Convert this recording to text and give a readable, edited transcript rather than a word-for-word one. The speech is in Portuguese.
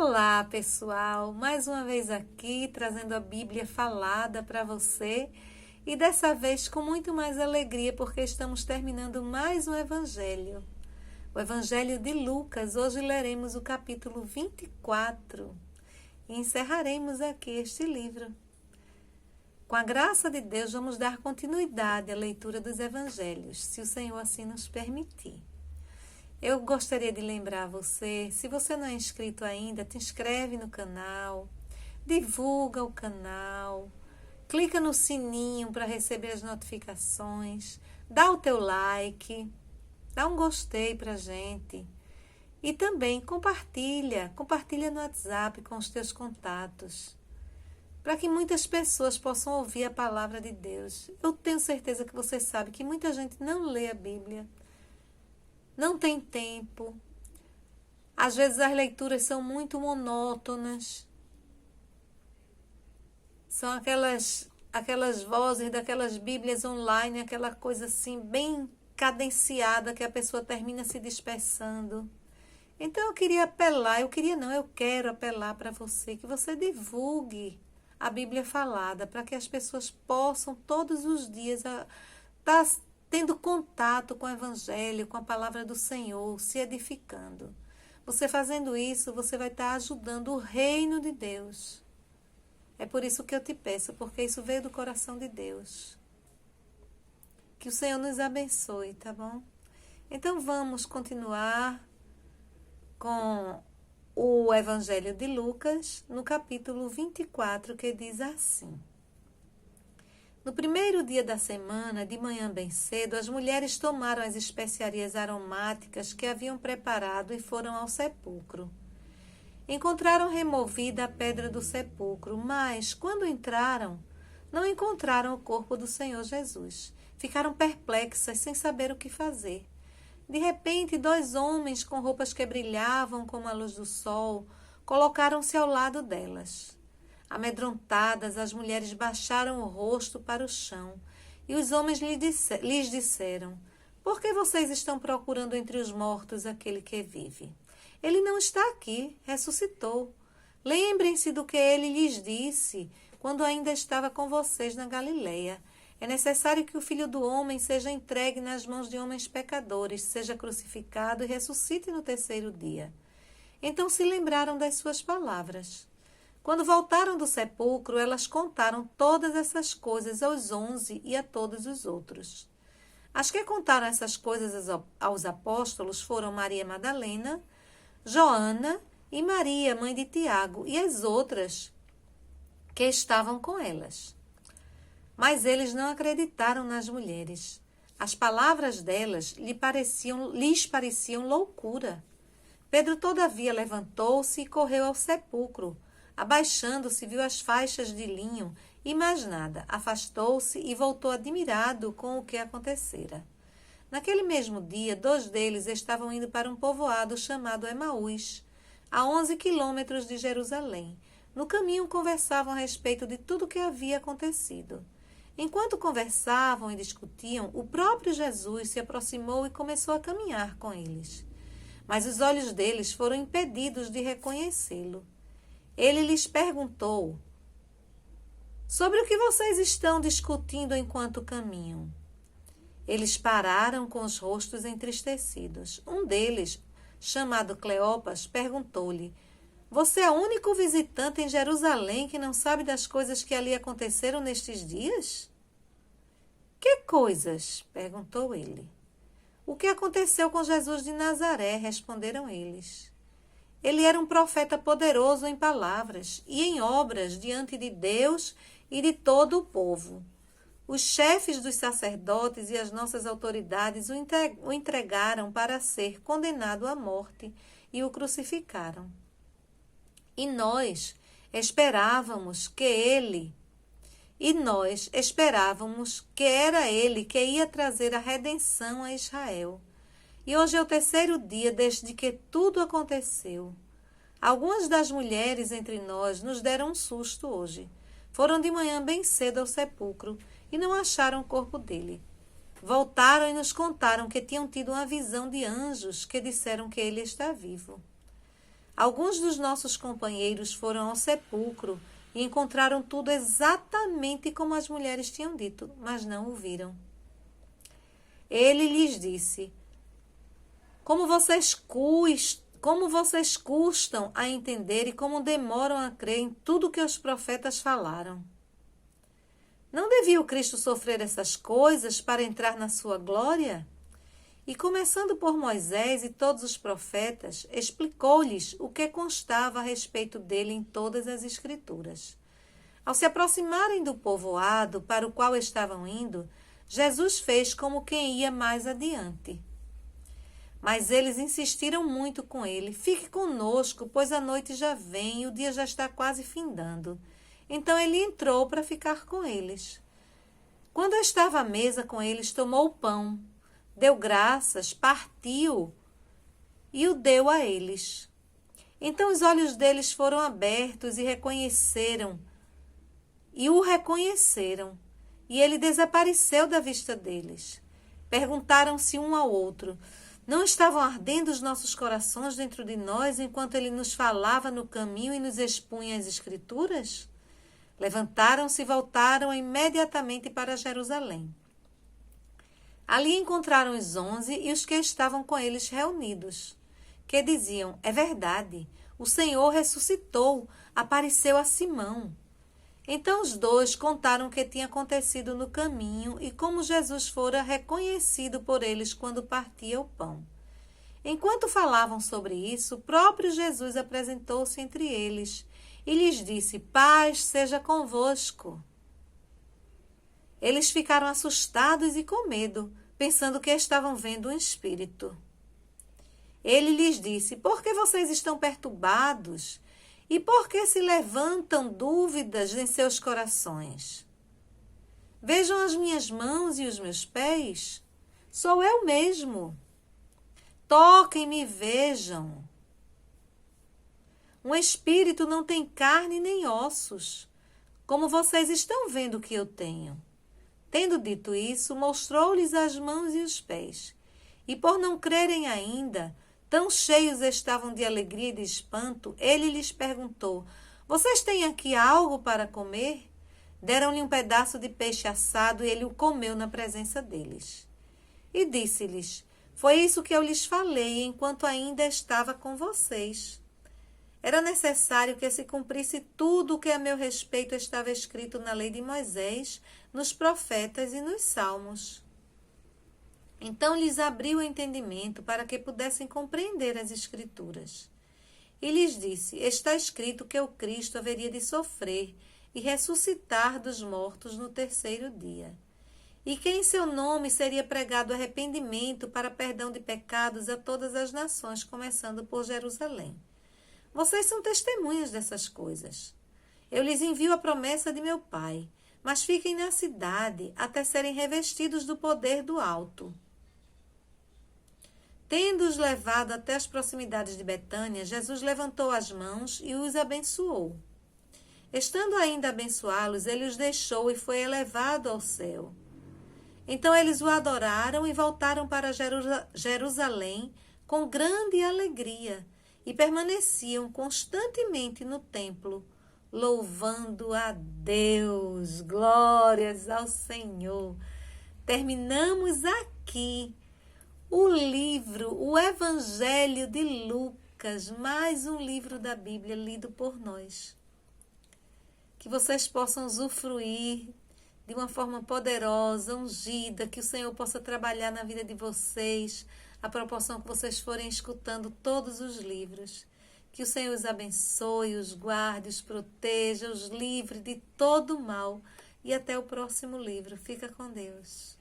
Olá, pessoal! Mais uma vez aqui trazendo a Bíblia falada para você e dessa vez com muito mais alegria porque estamos terminando mais um Evangelho. O Evangelho de Lucas. Hoje leremos o capítulo 24 e encerraremos aqui este livro. Com a graça de Deus, vamos dar continuidade à leitura dos Evangelhos, se o Senhor assim nos permitir. Eu gostaria de lembrar você, se você não é inscrito ainda, te inscreve no canal, divulga o canal, clica no sininho para receber as notificações, dá o teu like, dá um gostei pra gente e também compartilha no WhatsApp com os teus contatos, para que muitas pessoas possam ouvir a palavra de Deus. Eu tenho certeza que você sabe que muita gente não lê a Bíblia, não tem tempo. Às vezes as leituras são muito monótonas. São aquelas vozes daquelas Bíblias online, aquela coisa assim bem cadenciada que a pessoa termina se dispersando. Então eu quero apelar para você, que você divulgue a Bíblia falada, para que as pessoas possam todos os dias estar tendo contato com o Evangelho, com a palavra do Senhor, se edificando. Você fazendo isso, você vai estar ajudando o reino de Deus. É por isso que eu te peço, porque isso veio do coração de Deus. Que o Senhor nos abençoe, tá bom? Então vamos continuar com o Evangelho de Lucas, no capítulo 24, que diz assim. No primeiro dia da semana, de manhã bem cedo, as mulheres tomaram as especiarias aromáticas que haviam preparado e foram ao sepulcro. Encontraram removida a pedra do sepulcro, mas, quando entraram, não encontraram o corpo do Senhor Jesus. Ficaram perplexas, sem saber o que fazer. De repente, 2 homens com roupas que brilhavam como a luz do sol colocaram-se ao lado delas. Amedrontadas, as mulheres baixaram o rosto para o chão e os homens lhes disseram: por que vocês estão procurando entre os mortos aquele que vive? Ele não está aqui, ressuscitou. Lembrem-se do que ele lhes disse quando ainda estava com vocês na Galileia. É necessário que o Filho do Homem seja entregue nas mãos de homens pecadores, seja crucificado e ressuscite no 3º dia. Então se lembraram das suas palavras. Quando voltaram do sepulcro, elas contaram todas essas coisas aos 11 e a todos os outros. As que contaram essas coisas aos apóstolos foram Maria Madalena, Joana e Maria, mãe de Tiago, e as outras que estavam com elas. Mas eles não acreditaram nas mulheres. As palavras delas lhes pareciam loucura. Pedro, todavia, levantou-se e correu ao sepulcro. Abaixando-se, viu as faixas de linho e mais nada. Afastou-se e voltou admirado com o que acontecera. Naquele mesmo dia, 2 deles estavam indo para um povoado chamado Emaús, a 11 quilômetros de Jerusalém. No caminho, conversavam a respeito de tudo o que havia acontecido. Enquanto conversavam e discutiam, o próprio Jesus se aproximou e começou a caminhar com eles. Mas os olhos deles foram impedidos de reconhecê-lo. Ele lhes perguntou: sobre o que vocês estão discutindo enquanto caminham? Eles pararam com os rostos entristecidos. Um deles, chamado Cleopas, perguntou-lhe: você é o único visitante em Jerusalém que não sabe das coisas que ali aconteceram nestes dias? Que coisas? Perguntou ele. O que aconteceu com Jesus de Nazaré? Responderam eles. Ele era um profeta poderoso em palavras e em obras diante de Deus e de todo o povo. Os chefes dos sacerdotes e as nossas autoridades o entregaram para ser condenado à morte e o crucificaram. E nós esperávamos que era ele que ia trazer a redenção a Israel. E hoje é o 3º dia desde que tudo aconteceu. Algumas das mulheres entre nós nos deram um susto hoje. Foram de manhã bem cedo ao sepulcro e não acharam o corpo dele. Voltaram e nos contaram que tinham tido uma visão de anjos que disseram que ele está vivo. Alguns dos nossos companheiros foram ao sepulcro e encontraram tudo exatamente como as mulheres tinham dito, mas não o viram. Ele lhes disse: Como vocês custam a entender e como demoram a crer em tudo que os profetas falaram. Não devia o Cristo sofrer essas coisas para entrar na sua glória? E começando por Moisés e todos os profetas, explicou-lhes o que constava a respeito dele em todas as Escrituras. Ao se aproximarem do povoado para o qual estavam indo, Jesus fez como quem ia mais adiante. Mas eles insistiram muito com ele: Fique conosco, pois a noite já vem e o dia já está quase findando. Então ele entrou para ficar com eles. Quando estava à mesa com eles, tomou o pão, deu graças, partiu e o deu a eles. Então os olhos deles foram abertos e o reconheceram, e ele desapareceu da vista deles. Perguntaram-se um ao outro: Não estavam ardendo os nossos corações dentro de nós enquanto ele nos falava no caminho e nos expunha as Escrituras? Levantaram-se e voltaram imediatamente para Jerusalém. Ali encontraram os 11 e os que estavam com eles reunidos, que diziam: É verdade, o Senhor ressuscitou, apareceu a Simão. Então os dois contaram o que tinha acontecido no caminho e como Jesus fora reconhecido por eles quando partia o pão. Enquanto falavam sobre isso, o próprio Jesus apresentou-se entre eles e lhes disse: Paz seja convosco. Eles ficaram assustados e com medo, pensando que estavam vendo um espírito. Ele lhes disse: Por que vocês estão perturbados? E por que se levantam dúvidas em seus corações? Vejam as minhas mãos e os meus pés. Sou eu mesmo. Toquem-me e vejam. Um espírito não tem carne nem ossos, como vocês estão vendo que eu tenho. Tendo dito isso, mostrou-lhes as mãos e os pés. E por não crerem ainda, tão cheios estavam de alegria e de espanto, ele lhes perguntou: Vocês têm aqui algo para comer? Deram-lhe um pedaço de peixe assado e ele o comeu na presença deles. E disse-lhes: Foi isso que eu lhes falei enquanto ainda estava com vocês. Era necessário que se cumprisse tudo o que a meu respeito estava escrito na lei de Moisés, nos profetas e nos salmos. Então lhes abriu o entendimento para que pudessem compreender as Escrituras. E lhes disse: Está escrito que o Cristo haveria de sofrer e ressuscitar dos mortos no terceiro dia, e que em seu nome seria pregado arrependimento para perdão de pecados a todas as nações, começando por Jerusalém. Vocês são testemunhas dessas coisas. Eu lhes envio a promessa de meu Pai, mas fiquem na cidade até serem revestidos do poder do alto. Tendo-os levado até as proximidades de Betânia, Jesus levantou as mãos e os abençoou. Estando ainda a abençoá-los, ele os deixou e foi elevado ao céu. Então eles o adoraram e voltaram para Jerusalém com grande alegria e permaneciam constantemente no templo, louvando a Deus. Glórias ao Senhor. Terminamos aqui o Evangelho de Lucas, mais um livro da Bíblia lido por nós. Que vocês possam usufruir de uma forma poderosa, ungida, que o Senhor possa trabalhar na vida de vocês, à proporção que vocês forem escutando todos os livros. Que o Senhor os abençoe, os guarde, os proteja, os livre de todo o mal. E até o próximo livro. Fica com Deus.